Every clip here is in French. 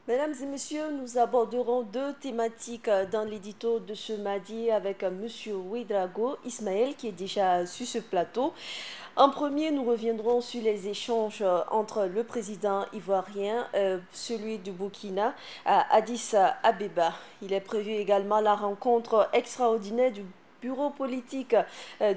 Mesdames et messieurs, nous aborderons deux thématiques dans l'édito de ce mardi avec Monsieur Ouedraogo Ismaël qui est déjà sur ce plateau. En premier, nous reviendrons sur les échanges entre le président ivoirien, celui du Burkina, à Addis Abeba. Il est prévu également la rencontre extraordinaire du bureau politique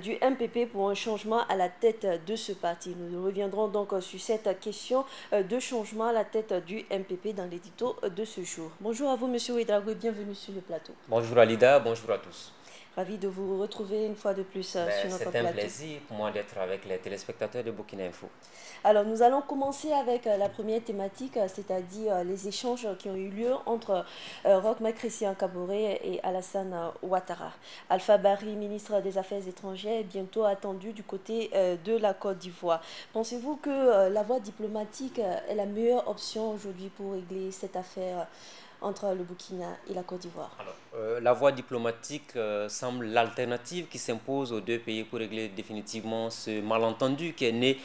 du MPP pour un changement à la tête de ce parti. Nous reviendrons donc sur cette question de changement à la tête du MPP dans l'édito de ce jour. Bonjour à vous, Monsieur Ouedraogo, et bienvenue sur le plateau. Bonjour Alida, bonjour à tous. Ravi de vous retrouver une fois de plus sur notre C'est un plateau. plaisir pour moi d'être avec les téléspectateurs de Burkina Info. Alors, nous allons commencer avec la première thématique, c'est-à-dire les échanges qui ont eu lieu entre Roch-Marc Christian Kaboré et Alassane Ouattara. Alpha Barry, ministre des Affaires étrangères, est bientôt attendu du côté de la Côte d'Ivoire. Pensez-vous que la voie diplomatique est la meilleure option aujourd'hui pour régler cette affaire entre le Burkina et la Côte d'Ivoire? La voie diplomatique semble l'alternative qui s'impose aux deux pays pour régler définitivement ce malentendu qui est né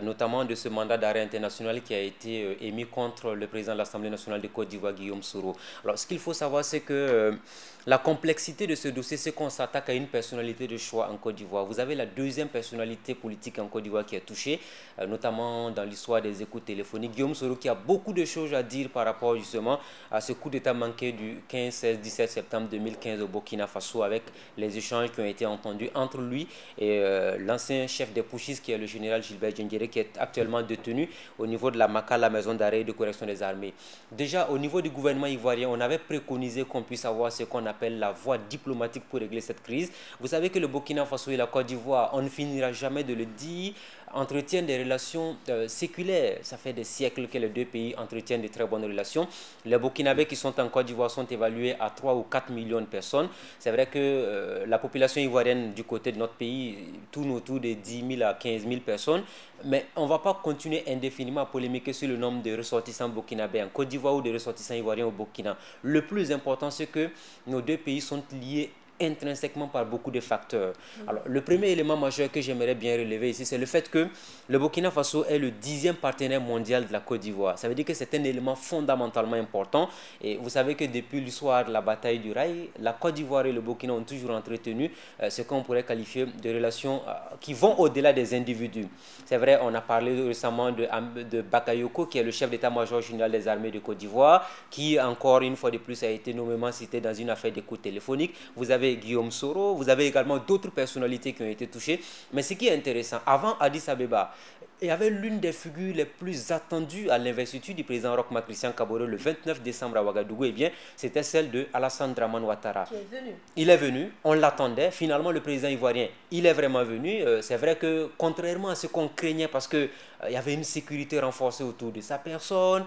notamment de ce mandat d'arrêt international qui a été émis contre le président de l'Assemblée nationale de Côte d'Ivoire, Guillaume Soro. Alors, ce qu'il faut savoir, c'est que la complexité de ce dossier, c'est qu'on s'attaque à une personnalité de choix en Côte d'Ivoire. Vous avez la deuxième personnalité politique en Côte d'Ivoire qui est touchée, notamment dans l'histoire des écoutes téléphoniques. Guillaume Soro qui a beaucoup de choses à dire par rapport justement à ce coup d'État manqué du 15, 16, 17 septembre 2015 au Burkina Faso avec les échanges qui ont été entendus entre lui et l'ancien chef des putschistes qui est le général Gilbert Diendéré qui est actuellement détenu au niveau de la MACA, la maison d'arrêt et de correction des armées. Déjà au niveau du gouvernement ivoirien, on avait préconisé qu'on puisse avoir ce qu'on appelle la voie diplomatique pour régler cette crise. Vous savez que le Burkina Faso et la Côte d'Ivoire, on ne finira jamais de le dire, entretiennent des relations séculaires. Ça fait des siècles que les deux pays entretiennent de très bonnes relations. Les Burkinabés qui sont en Côte d'Ivoire sont évalués à 3 ou 4 millions de personnes. C'est vrai que la population ivoirienne du côté de notre pays tourne autour de 10 000 à 15 000 personnes. Mais on ne va pas continuer indéfiniment à polémiquer sur le nombre de ressortissants burkinabés en Côte d'Ivoire ou de ressortissants ivoiriens au Burkina. Le plus important, c'est que nos deux pays sont liés intrinsèquement par beaucoup de facteurs. Alors, le premier élément majeur que j'aimerais bien relever ici, c'est le fait que le Burkina Faso est le 10e partenaire mondial de la Côte d'Ivoire. Ça veut dire que c'est un élément fondamentalement important. Et vous savez que depuis l'histoire de la bataille du Rail, la Côte d'Ivoire et le Burkina ont toujours entretenu ce qu'on pourrait qualifier de relations qui vont au-delà des individus. C'est vrai, on a parlé récemment de Bakayoko, qui est le chef d'état-major général des armées de Côte d'Ivoire, qui, encore une fois de plus, a été nommément cité dans une affaire d'écoute téléphonique. Vous avez Guillaume Soro, vous avez également d'autres personnalités qui ont été touchées. Mais ce qui est intéressant, avant Addis Abeba, il y avait l'une des figures les plus attendues à l'investiture du président Roch-Marc Christian Kaboré le 29 décembre à Ouagadougou. Eh bien, c'était celle de Alassane Dramane Ouattara. Qui est venu. Il est venu, on l'attendait. Finalement, le président ivoirien, il est vraiment venu. C'est vrai que, contrairement à ce qu'on craignait, parce qu'il y avait une sécurité renforcée autour de sa personne,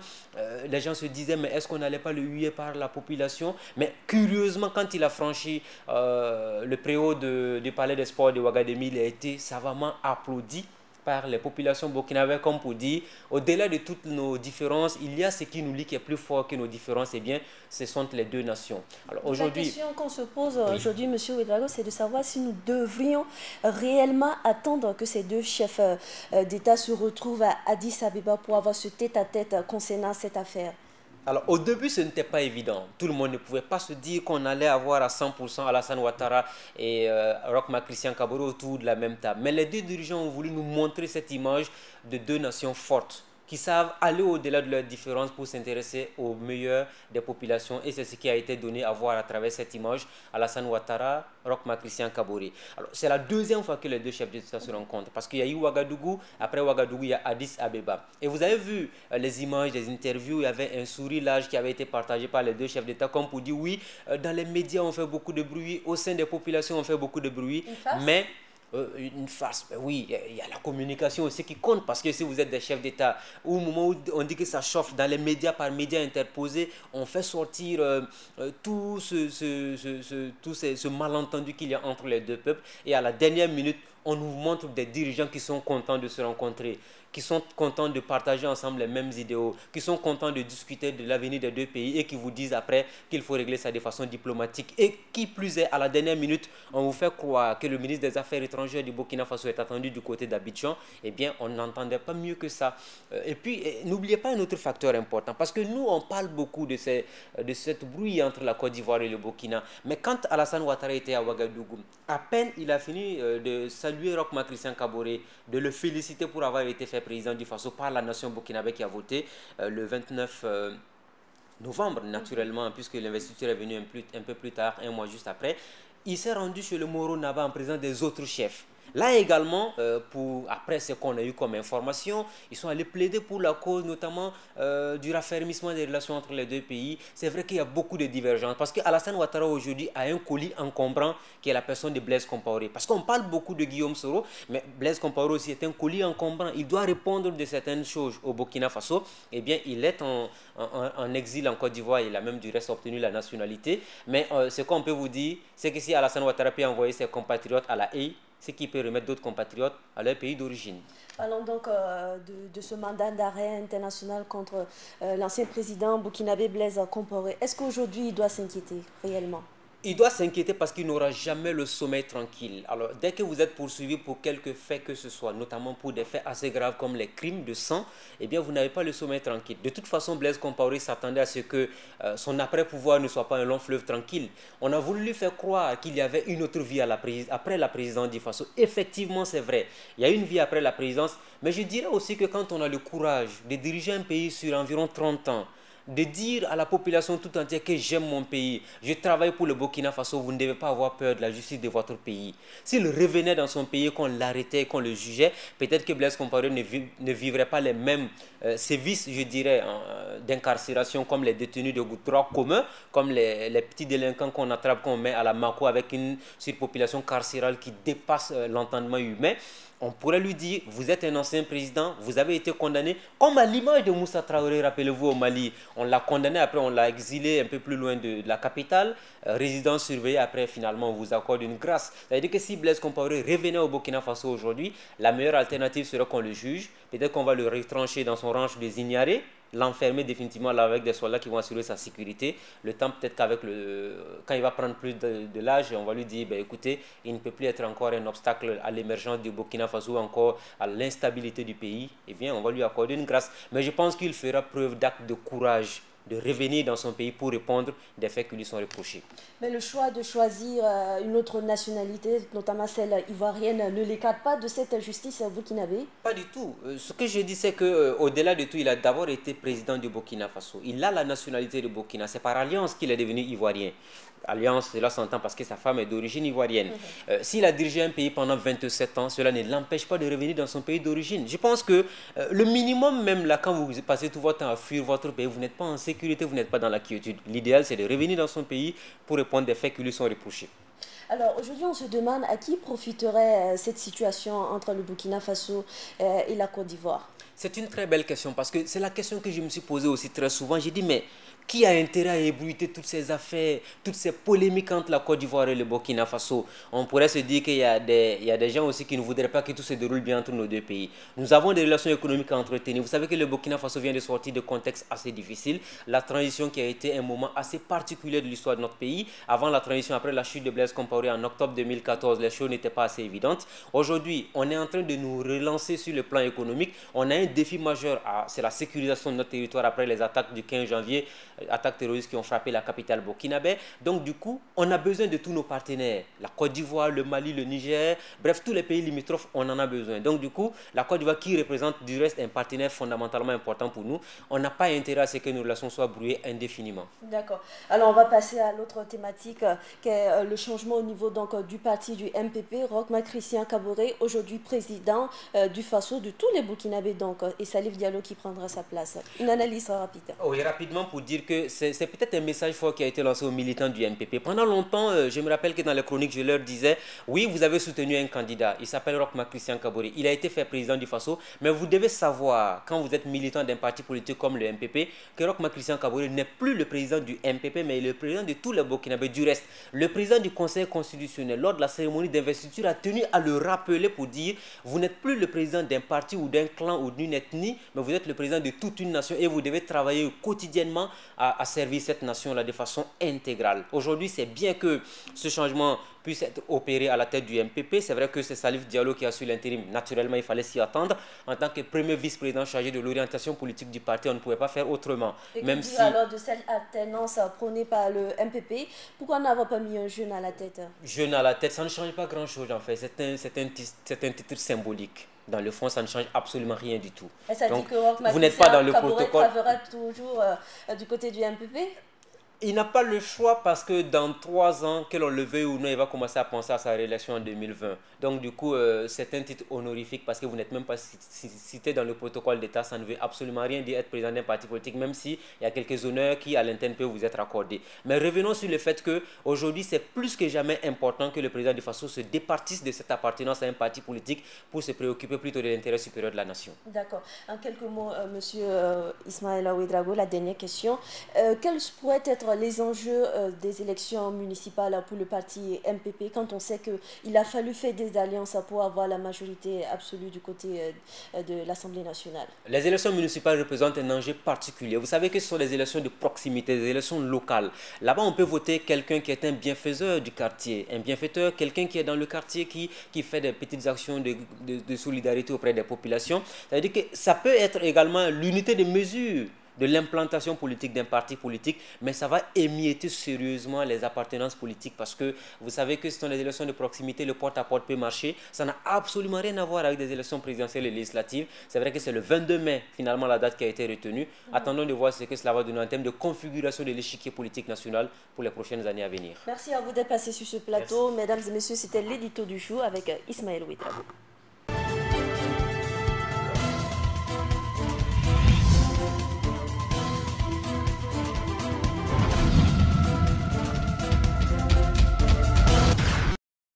les gens se disaient, mais est-ce qu'on n'allait pas le huer par la population? Mais curieusement, quand il a franchi le préau du palais des sports de Ouagadémie, il a été savamment applaudi par les populations burkinabées, comme pour dire, au-delà de toutes nos différences, il y a ce qui nous lie qui est plus fort que nos différences, et bien, ce sont les deux nations. Alors La aujourd'hui, question qu'on se pose oui. aujourd'hui, Monsieur Ouedraogo, c'est de savoir si nous devrions réellement attendre que ces deux chefs d'État se retrouvent à Addis Abeba pour avoir ce tête-à-tête concernant cette affaire. Alors, au début, ce n'était pas évident. Tout le monde ne pouvait pas se dire qu'on allait avoir à 100% Alassane Ouattara et Roch-Marc Christian Kaboré autour de la même table. Mais les deux dirigeants ont voulu nous montrer cette image de deux nations fortes qui savent aller au-delà de leurs différences pour s'intéresser au meilleur des populations. Et c'est ce qui a été donné à voir à travers cette image, Alassane Ouattara, Roch-Marc Christian Kaboré. Alors, c'est la deuxième fois que les deux chefs d'État se rencontrent, parce qu'il y a eu Ouagadougou, après Ouagadougou, il y a Addis Abeba. Et vous avez vu les images, les interviews, il y avait un sourire large qui avait été partagé par les deux chefs d'État, comme pour dire, oui, dans les médias, on fait beaucoup de bruit, au sein des populations, on fait beaucoup de bruit, mais une farce, ben oui, il y a la communication aussi qui compte parce que si vous êtes des chefs d'État, au moment où on dit que ça chauffe dans les médias par médias interposés, on fait sortir tout ce malentendu qu'il y a entre les deux peuples et à la dernière minute, on nous montre des dirigeants qui sont contents de se rencontrer. qui sont contents de partager ensemble les mêmes idéaux, qui sont contents de discuter de l'avenir des deux pays et qui vous disent après qu'il faut régler ça de façon diplomatique. Et qui plus est, à la dernière minute, on vous fait croire que le ministre des Affaires étrangères du Burkina Faso est attendu du côté d'Abidjan. Eh bien, on n'entendait pas mieux que ça. Et puis, n'oubliez pas un autre facteur important, parce que nous, on parle beaucoup de cette brouille entre la Côte d'Ivoire et le Burkina. Mais quand Alassane Ouattara était à Ouagadougou, à peine il a fini de saluer Roch-Marc Christian Kaboré, de le féliciter pour avoir été fait président du Faso par la nation burkinabé qui a voté le 29 novembre, naturellement, puisque l'investiture est venue un peu plus tard, un mois juste après. Il s'est rendu chez le Moro Naba en présence des autres chefs. Là également, après ce qu'on a eu comme information, ils sont allés plaider pour la cause, notamment du raffermissement des relations entre les deux pays. C'est vrai qu'il y a beaucoup de divergences, parce qu'Alassane Ouattara aujourd'hui a un colis encombrant qui est la personne de Blaise Compaoré. Parce qu'on parle beaucoup de Guillaume Soro, mais Blaise Compaoré aussi est un colis encombrant. Il doit répondre de certaines choses au Burkina Faso. Eh bien, il est en exil en Côte d'Ivoire. Il a même du reste obtenu la nationalité. Mais ce qu'on peut vous dire, c'est que si Alassane Ouattara peut envoyer ses compatriotes à la haie, ce qui peut remettre d'autres compatriotes à leur pays d'origine. Parlons donc de ce mandat d'arrêt international contre l'ancien président burkinabé Blaise Compaoré. Est-ce qu'aujourd'hui il doit s'inquiéter réellement? Il doit s'inquiéter parce qu'il n'aura jamais le sommeil tranquille. Alors, dès que vous êtes poursuivi pour quelque fait que ce soit, notamment pour des faits assez graves comme les crimes de sang, eh bien, vous n'avez pas le sommeil tranquille. De toute façon, Blaise Compaoré s'attendait à ce que son après-pouvoir ne soit pas un long fleuve tranquille. On a voulu lui faire croire qu'il y avait une autre vie après la présidence du Faso. Effectivement, c'est vrai. Il y a une vie après la présidence. Mais je dirais aussi que quand on a le courage de diriger un pays sur environ 30 ans, de dire à la population tout entière que j'aime mon pays, je travaille pour le Burkina Faso, vous ne devez pas avoir peur de la justice de votre pays. S'il revenait dans son pays, qu'on l'arrêtait, qu'on le jugeait, peut-être que Blaise Compaoré ne vivrait pas les mêmes sévices, je dirais, d'incarcération comme les détenus de droit commun, comme les petits délinquants qu'on attrape, qu'on met à la Mako avec une surpopulation carcérale qui dépasse l'entendement humain. On pourrait lui dire, vous êtes un ancien président, vous avez été condamné, comme à l'image de Moussa Traoré, rappelez-vous, au Mali. On l'a condamné, après on l'a exilé un peu plus loin de la capitale, résidence surveillée, après finalement on vous accorde une grâce. C'est-à-dire que si Blaise Compaoré revenait au Burkina Faso aujourd'hui, la meilleure alternative serait qu'on le juge, peut-être qu'on va le retrancher dans son ranch des Ignares, l'enfermer définitivement là avec des soldats qui vont assurer sa sécurité. Le temps peut-être qu'avec quand il va prendre plus de l'âge, on va lui dire, ben, écoutez, il ne peut plus être encore un obstacle à l'émergence du Burkina Faso ou encore à l'instabilité du pays. Eh bien, on va lui accorder une grâce. Mais je pense qu'il fera preuve d'acte de courage de revenir dans son pays pour répondre des faits qui lui sont reprochés. Mais le choix de choisir une autre nationalité, notamment celle ivoirienne, ne l'écarte pas de cette justice burkinabé? Pas du tout. Ce que je dis, c'est qu'au-delà de tout, il a d'abord été président du Burkina Faso. Il a la nationalité du Burkina. C'est par alliance qu'il est devenu ivoirien. Alliance, cela s'entend parce que sa femme est d'origine ivoirienne. S'il a dirigé un pays pendant 27 ans, cela ne l'empêche pas de revenir dans son pays d'origine. Je pense que le minimum, même là, quand vous passez tout votre temps à fuir votre pays, vous n'êtes pas en sécurité, vous n'êtes pas dans la quiétude. L'idéal, c'est de revenir dans son pays pour répondre des faits qui lui sont reprochés. Alors aujourd'hui, on se demande à qui profiterait cette situation entre le Burkina Faso et la Côte d'Ivoire? C'est une très belle question parce que c'est la question que je me suis posée aussi très souvent. J'ai dit, mais qui a intérêt à ébruiter toutes ces affaires, toutes ces polémiques entre la Côte d'Ivoire et le Burkina Faso? On pourrait se dire qu'il y a des gens aussi qui ne voudraient pas que tout se déroule bien entre nos deux pays. Nous avons des relations économiques à entretenir. Vous savez que le Burkina Faso vient de sortir de contextes assez difficiles. La transition qui a été un moment assez particulier de l'histoire de notre pays. Avant la transition, après la chute de Blaise Compaoré en octobre 2014, les choses n'étaient pas assez évidentes. Aujourd'hui, on est en train de nous relancer sur le plan économique. On a un défi majeur, c'est la sécurisation de notre territoire après les attaques du 15 janvier, attaques terroristes qui ont frappé la capitale burkinabé. Donc du coup, on a besoin de tous nos partenaires. La Côte d'Ivoire, le Mali, le Niger, bref, tous les pays limitrophes, on en a besoin. Donc du coup, la Côte d'Ivoire qui représente du reste un partenaire fondamentalement important pour nous, on n'a pas intérêt à ce que nos relations soient brouillées indéfiniment. D'accord. Alors on va passer à l'autre thématique qui est le changement au niveau donc, du parti du MPP, Roch-Marc Christian Kaboré, aujourd'hui président du Faso, de tous les Burkinabés donc, et Salif Diallo qui prendra sa place. Une analyse rapide. Oui, rapidement pour dire que c'est peut-être un message fort qui a été lancé aux militants du MPP. Pendant longtemps, je me rappelle que dans les chroniques, je leur disais, oui, vous avez soutenu un candidat, il s'appelle Roch-Marc Christian Kaboré, il a été fait président du Faso, mais vous devez savoir, quand vous êtes militant d'un parti politique comme le MPP, que Roch-Marc Christian Kaboré n'est plus le président du MPP, mais il est le président de tous les Burkinabés. Du reste, le président du Conseil constitutionnel, lors de la cérémonie d'investiture, a tenu à le rappeler pour dire, vous n'êtes plus le président d'un parti ou d'un clan ou d'une ethnie, mais vous êtes le président de toute une nation et vous devez travailler quotidiennement à servir cette nation-là de façon intégrale. Aujourd'hui, c'est bien que ce changement puisse être opéré à la tête du MPP. C'est vrai que c'est Salif Diallo qui a su l'intérim. Naturellement, il fallait s'y attendre. En tant que premier vice-président chargé de l'orientation politique du parti, on ne pouvait pas faire autrement. Et même si... alors de cette alternance prônée par le MPP, pourquoi n'avoir pas mis un jeune à la tête? Jeune à la tête, ça ne change pas grand-chose en fait. C'est un titre symbolique. Dans le fond, ça ne change absolument rien du tout. Et ça donc, dit que vous n'êtes pas dans le protocole. Travaillera toujours du côté du MPP? Il n'a pas le choix parce que dans 3 ans, que l'on le veuille ou non, il va commencer à penser à sa réélection en 2020. Donc du coup, c'est un titre honorifique parce que vous n'êtes même pas cité dans le protocole d'État. Ça ne veut absolument rien dire être président d'un parti politique, même s'il y a quelques honneurs qui à l'interne peuvent vous être accordés. Mais revenons sur le fait qu'aujourd'hui, c'est plus que jamais important que le président du Faso se départisse de cette appartenance à un parti politique pour se préoccuper plutôt de l'intérêt supérieur de la nation. D'accord. En quelques mots, monsieur Ismaël Ouedraogo, la dernière question. Quels pourraient être les enjeux des élections municipales pour le parti MPP quand on sait qu'il a fallu faire des alliances pour avoir la majorité absolue du côté de l'Assemblée nationale? Les élections municipales représentent un enjeu particulier. Vous savez que ce sont des élections de proximité, des élections locales. Là-bas, on peut voter quelqu'un qui est un bienfaiteur du quartier, un bienfaiteur, quelqu'un qui est dans le quartier, qui fait des petites actions de solidarité auprès des populations. C'est-à-dire que ça peut être également l'unité de mesure de l'implantation politique d'un parti politique, mais ça va émietter sérieusement les appartenances politiques parce que vous savez que ce sont les élections de proximité, le porte-à-porte peut marcher. Ça n'a absolument rien à voir avec des élections présidentielles et législatives. C'est vrai que c'est le 22 mai, finalement, la date qui a été retenue. Attendons de voir ce que cela va donner en termes de configuration de l'échiquier politique national pour les prochaines années à venir. Merci à vous d'être passé sur ce plateau. Merci. Mesdames et messieurs, c'était l'édito du jour avec Ismaël Ouedraogo.